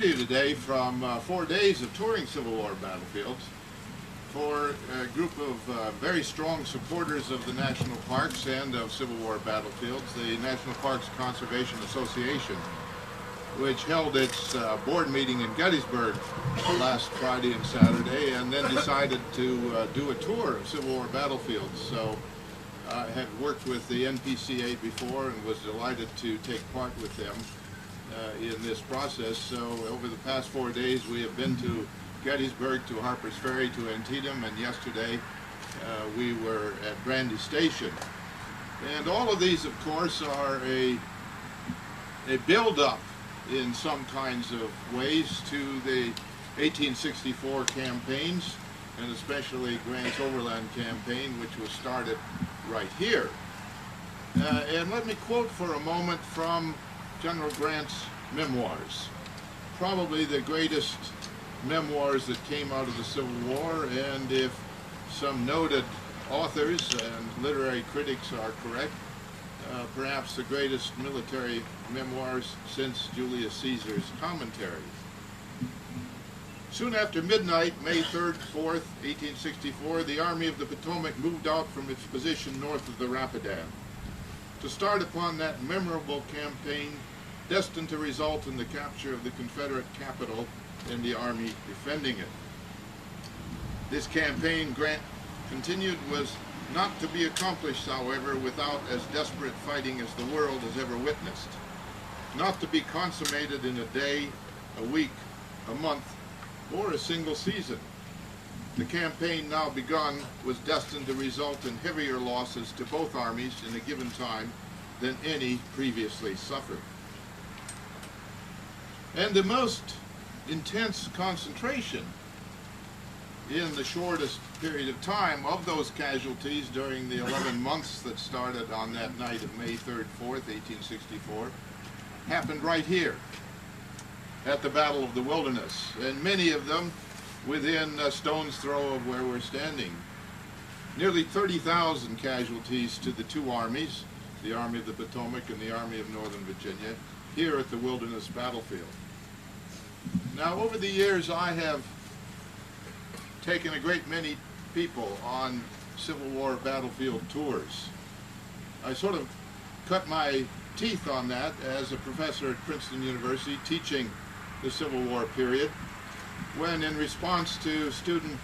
to you today from 4 days of touring Civil War battlefields for a group of very strong supporters of the national parks and of Civil War battlefields, the National Parks Conservation Association, which held its board meeting in Gettysburg last Friday and Saturday, and then decided to do a tour of Civil War battlefields. So I had worked with the NPCA before and was delighted to take part with them in this process. So over the past 4 days we have been to Gettysburg, to Harper's Ferry, to Antietam, and yesterday we were at Brandy Station. And all of these, of course, are a build-up in some kinds of ways to the 1864 campaigns, and especially Grant's Overland Campaign, which was started right here. And let me quote for a moment from General Grant's memoirs, probably the greatest memoirs that came out of the Civil War, and if some noted authors and literary critics are correct, perhaps the greatest military memoirs since Julius Caesar's Commentaries. Soon after midnight, May 3rd, 4th, 1864, the Army of the Potomac moved out from its position north of the Rapidan to start upon that memorable campaign destined to result in the capture of the Confederate capital and the Army defending it. This campaign, Grant continued, was not to be accomplished, however, without as desperate fighting as the world has ever witnessed. Not to be consummated in a day, a week, a month, or a single season. The campaign now begun was destined to result in heavier losses to both armies in a given time than any previously suffered. And the most intense concentration in the shortest period of time of those casualties during the 11 months that started on that night of May 3rd, 4th, 1864, happened right here at the Battle of the Wilderness, and many of them within a stone's throw of where we're standing. Nearly 30,000 casualties to the two armies, the Army of the Potomac and the Army of Northern Virginia, here at the Wilderness battlefield. Now, over the years, I have taken a great many people on Civil War battlefield tours. I sort of cut my teeth on that as a professor at Princeton University teaching the Civil War period, when in response to student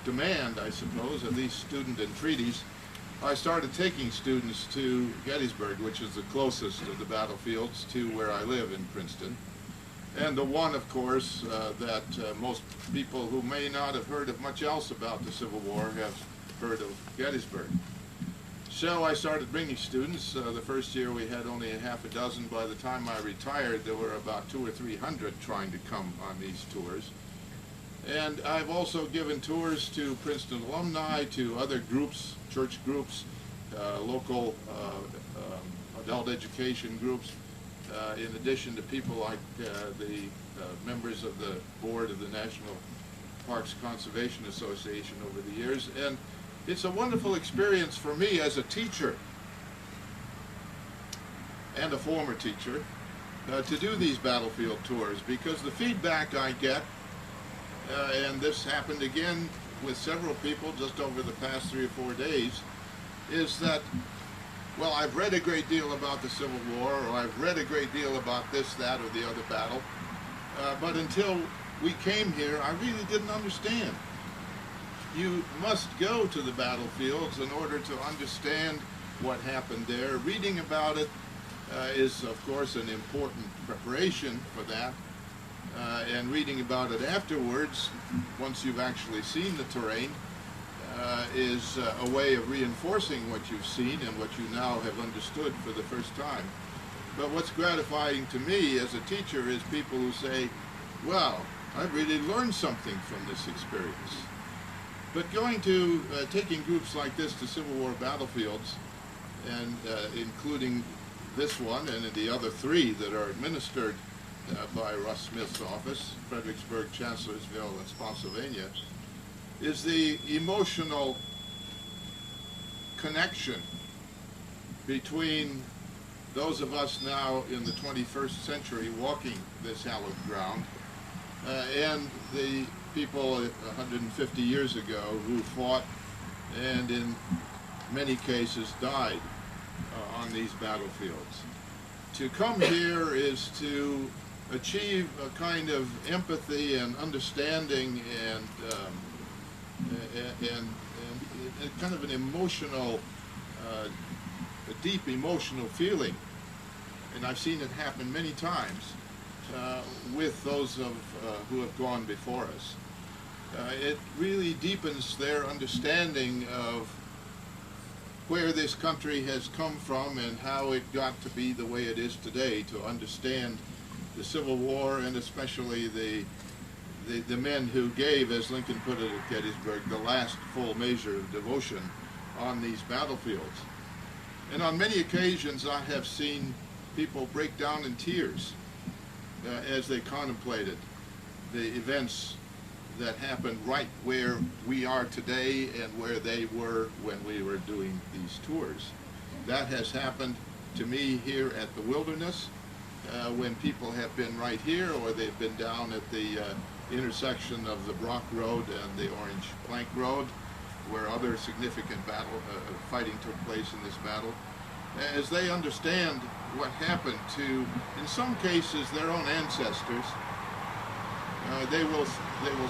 demand, I suppose, at least student entreaties, I started taking students to Gettysburg, which is the closest of the battlefields to where I live in Princeton, and the one, of course, that most people who may not have heard of much else about the Civil War have heard of Gettysburg. So I started bringing students. The first year we had only a half a dozen. By the time I retired, there were about 200 or 300 trying to come on these tours. And I've also given tours to Princeton alumni, to other groups, church groups, local adult education groups, in addition to people like the members of the board of the National Parks Conservation Association over the years. And it's a wonderful experience for me as a teacher and a former teacher to do these battlefield tours, because the feedback I get, and this happened again with several people just over the past 3 or 4 days, is that, well, I've read a great deal about the Civil War, or I've read a great deal about this, that, or the other battle, but until we came here, I really didn't understand. You must go to the battlefields in order to understand what happened there. Reading about it is, of course, an important preparation for that, and reading about it afterwards, once you've actually seen the terrain, is a way of reinforcing what you've seen and what you now have understood for the first time. But what's gratifying to me as a teacher is people who say, well, I've really learned something from this experience. But going to, taking groups like this to Civil War battlefields, and including this one and the other 3 that are administered by Russ Smith's office, Fredericksburg, Chancellorsville, and Spotsylvania, is the emotional connection between those of us now in the 21st century walking this hallowed ground, and the people 150 years ago who fought and in many cases died on these battlefields. To come here is to achieve a kind of empathy and understanding and kind of an emotional, a deep emotional feeling. And I've seen it happen many times with those who have gone before us. It really deepens their understanding of where this country has come from and how it got to be the way it is today, to understand the Civil War and especially the men who gave, as Lincoln put it at Gettysburg, the last full measure of devotion on these battlefields. And on many occasions I have seen people break down in tears as they contemplated the events that happened right where we are today and where they were when we were doing these tours. That has happened to me here at the Wilderness when people have been right here, or they've been down at the intersection of the Brock Road and the Orange Plank Road, where other significant fighting took place in this battle. As they understand what happened to, in some cases, their own ancestors, they will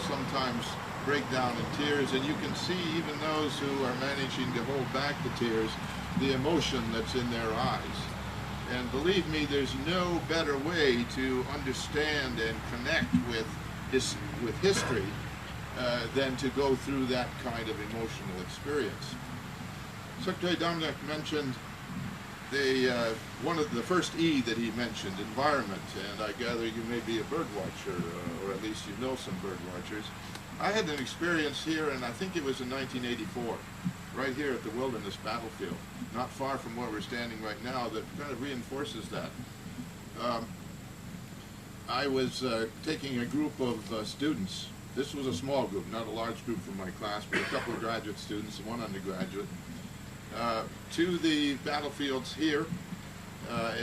sometimes break down in tears, and you can see even those who are managing to hold back the tears, the emotion that's in their eyes. And believe me, there's no better way to understand and connect with history than to go through that kind of emotional experience. Secretary Dominic mentioned one of the first E that he mentioned, environment, and I gather you may be a bird watcher, or at least you know some bird watchers. I had an experience here, and I think it was in 1984, right here at the Wilderness Battlefield, not far from where we're standing right now, that kind of reinforces that. I was taking a group of students. This was a small group, not a large group from my class, but a couple of graduate students and one undergraduate, to the battlefields here,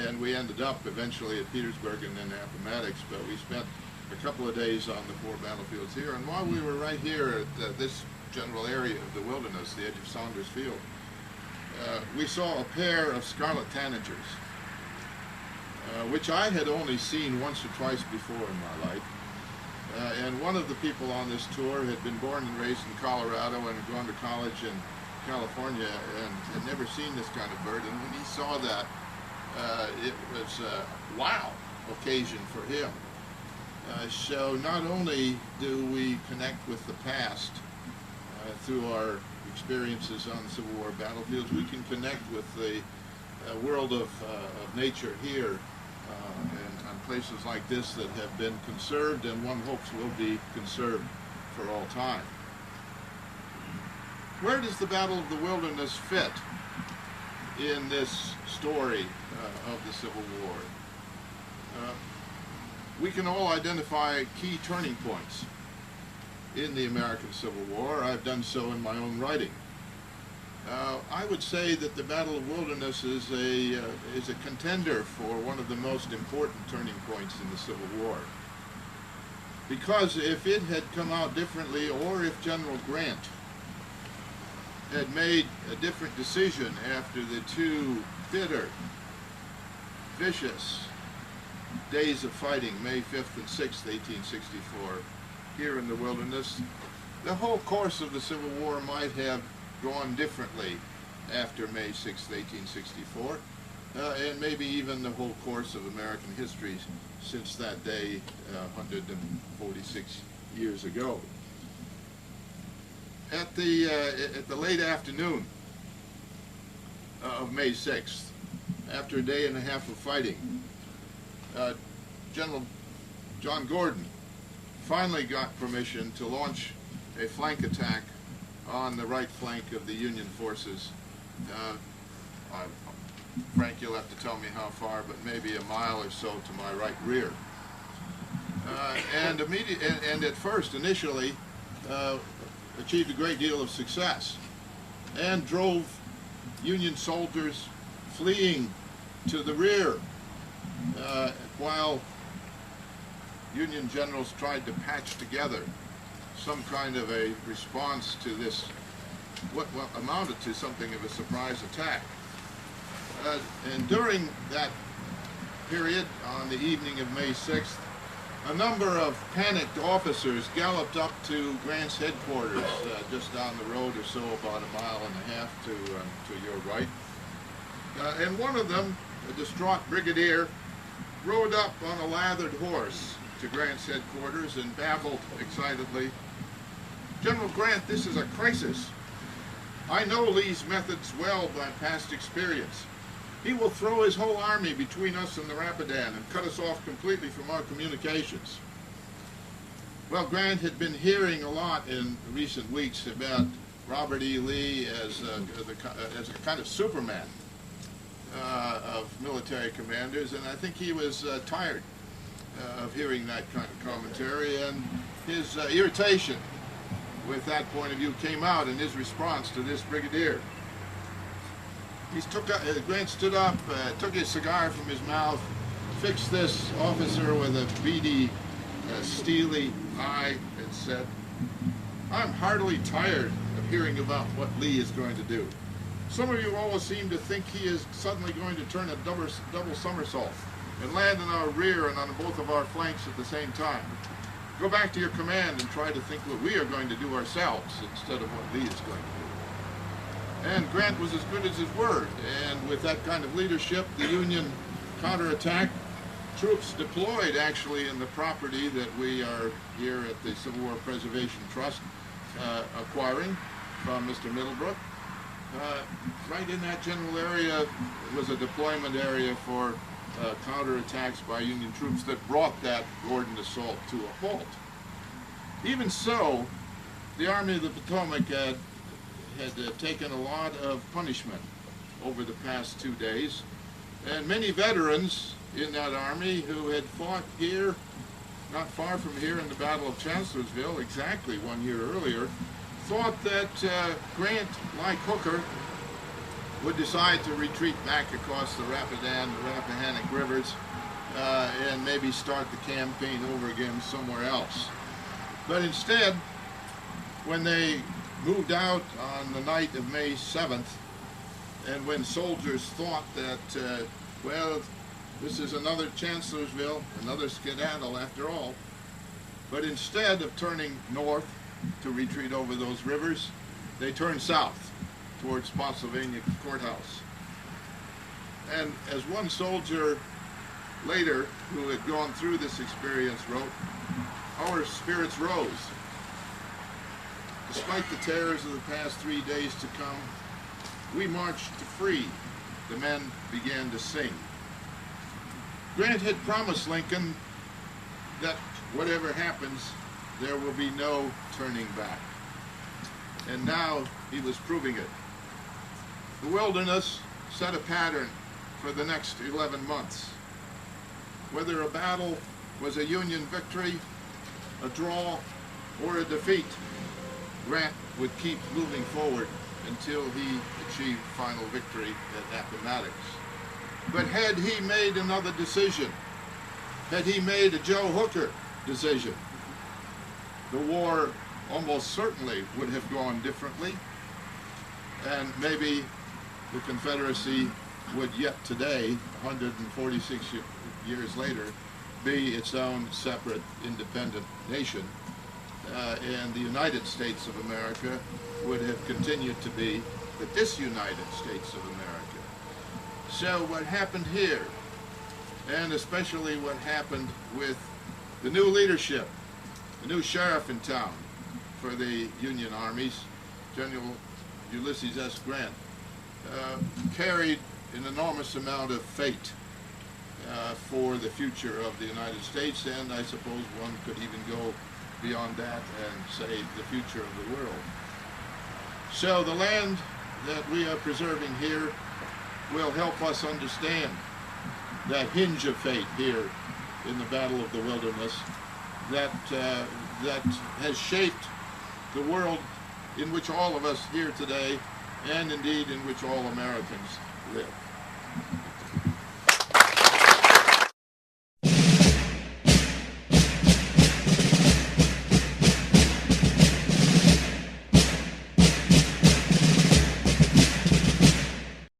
and we ended up eventually at Petersburg and then Appomattox, but we spent a couple of days on the 4 battlefields here. And while we were right here at this general area of the Wilderness, the edge of Saunders Field, we saw a pair of scarlet tanagers, which I had only seen once or twice before in my life. And one of the people on this tour had been born and raised in Colorado and had gone to college in California and had never seen this kind of bird. And when he saw that, it was a wow occasion for him. So not only do we connect with the past through our experiences on the Civil War battlefields, we can connect with the world of nature here and on places like this that have been conserved and one hopes will be conserved for all time. Where does the Battle of the Wilderness fit in this story of the Civil War? We can all identify key turning points in the American Civil War. I've done so in my own writing. I would say that the Battle of Wilderness is a contender for one of the most important turning points in the Civil War. Because if it had come out differently, or if General Grant had made a different decision after the 2 bitter, vicious days of fighting, May 5th and 6th, 1864, here in the Wilderness, the whole course of the Civil War might have gone differently after May 6th, 1864, and maybe even the whole course of American history since that day 146 years ago. At the late afternoon of May 6th, after a day and a half of fighting, General John Gordon finally got permission to launch a flank attack on the right flank of the Union forces. Frank, you'll have to tell me how far, but maybe a mile or so to my right rear. And at first, initially, achieved a great deal of success and drove Union soldiers fleeing to the rear while Union generals tried to patch together some kind of a response to this, what amounted to something of a surprise attack. And during that period, on the evening of May 6th, a number of panicked officers galloped up to Grant's headquarters, just down the road or so, about a mile and a half to your right. And one of them, a distraught brigadier, rode up on a lathered horse to Grant's headquarters and babbled excitedly, "General Grant, this is a crisis. I know Lee's methods well by past experience. He will throw his whole army between us and the Rapidan and cut us off completely from our communications." Well, Grant had been hearing a lot in recent weeks about Robert E. Lee as a kind of Superman of military commanders, and I think he was tired of hearing that kind of commentary, and his irritation with that point of view came out in his response to this brigadier. Grant stood up, took his cigar from his mouth, fixed this officer with a beady, steely eye, and said, "I'm heartily tired of hearing about what Lee is going to do. Some of you always seem to think he is suddenly going to turn a double somersault and land in our rear and on both of our flanks at the same time. Go back to your command and try to think what we are going to do ourselves instead of what Lee is going to do." And Grant was as good as his word, and with that kind of leadership, the Union counterattack, troops deployed actually in the property that we are here at the Civil War Preservation Trust acquiring from Mr. Middlebrook. Right in that general area was a deployment area for counterattacks by Union troops that brought that Gordon assault to a halt. Even so, the Army of the Potomac had taken a lot of punishment over the past 2 days, and many veterans in that army who had fought here, not far from here in the Battle of Chancellorsville, exactly 1 year earlier, thought that Grant, like Hooker, would decide to retreat back across the Rapidan, the Rappahannock rivers, and maybe start the campaign over again somewhere else. But instead, when they moved out on the night of May 7th, and when soldiers thought that, well, this is another Chancellorsville, another skedaddle after all, but instead of turning north to retreat over those rivers, they turned south towards Spotsylvania Courthouse. And as one soldier later, who had gone through this experience, wrote, "Our spirits rose. Despite the terrors of the past 3 days to come, we marched free. The men began to sing." Grant had promised Lincoln that whatever happens, there will be no turning back. And now he was proving it. The Wilderness set a pattern for the next 11 months. Whether a battle was a Union victory, a draw, or a defeat, Grant would keep moving forward until he achieved final victory at Appomattox. But had he made another decision, had he made a Joe Hooker decision, the war almost certainly would have gone differently, and maybe the Confederacy would yet today, 146 years later, be its own separate independent nation, and the United States of America would have continued to be the disunited States of America. So what happened here, and especially what happened with the new leadership, the new sheriff in town for the Union armies, General Ulysses S. Grant, carried an enormous amount of fate for the future of the United States, and I suppose one could even go beyond that and say the future of the world. So the land that we are preserving here will help us understand that hinge of fate here in the Battle of the Wilderness that has shaped the world in which all of us here today, and indeed in which all Americans live.